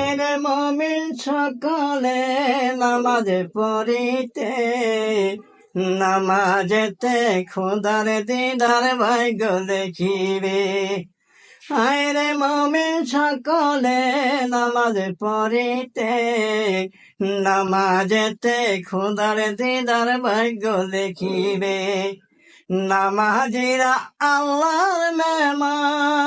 হায়রে মুমিন সকলে নামাজ পড়িতে, নামাজেতে খোদার দিদার ভাগ্য দেখিবে। হায়রে মুমিন সকলে নামাজ পড়িতে, নামাজেতে খোদার দিদার ভাগ্য দেখিবে। নামাজিরা আল্লাহর মেহমান,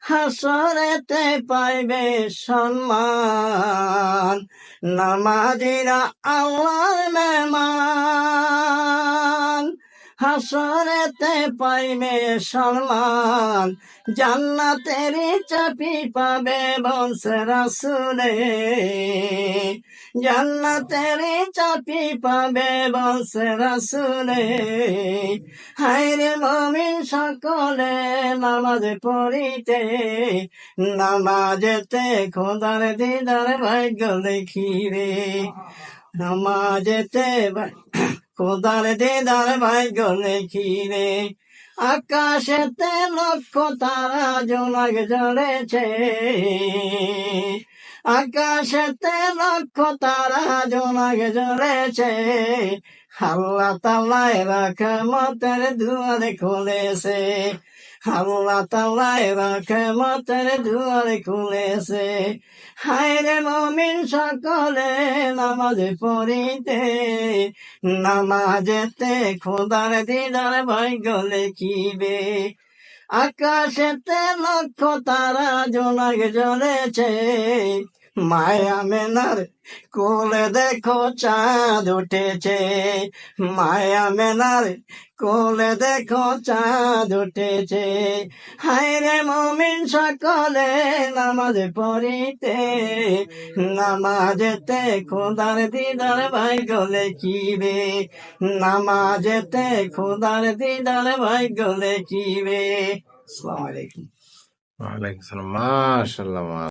হাসরেতে পাইবে সম্মান। নামাজিরা আল্লাহর মেহমান, হাসরেতে পাইবে সম্মান। জান্নাতেরই চাবি পাবে বলছে রাসূলে, জান্নাতেরই চাবি পাবে বলছে রাসূলে। হায়রে মুমিন সকলে নামাজ পড়িতে, নামাজেতে খোদার দিদার ভাগ্য দেখিবে। নামাজেতে খোদার দিদার ভাগ্য দেখিবে। আকাশেতে লক্ষ তারা জোনাক জ্বলেছে, আকাশেতে লক্ষ তারা জোনাক জ্বলেছে। আল্লাহ তাআলার রহমতের দুয়ার খুলেছে, আল্লাহ তাআলার রহমতের দুয়ার খুলেছে। হায়রে মুমিন সকলে নামাজ পড়িতে, নামাজেতে খোদার দিদার ভাগ্য লিখিবে। আকাশেতে লক্ষ তারা জোনাক জ্বলেছে, মায়া মেনার কোলে দেখো চাঁদ উঠেছে, মায়া মেনার কোলে দেখো চাঁদ উঠেছে। হায়রে মুমিন সকলে নামাজ পড়িতে, নামাজেতে খোদার দিদার ভাগ্য লিখিবে। নামাজেতে খোদার দিদার ভাগ্য লিখিবে। আসসালামু আলাইকুম। ওয়ালাইকুম আসসালাম। মাশাআল্লাহ।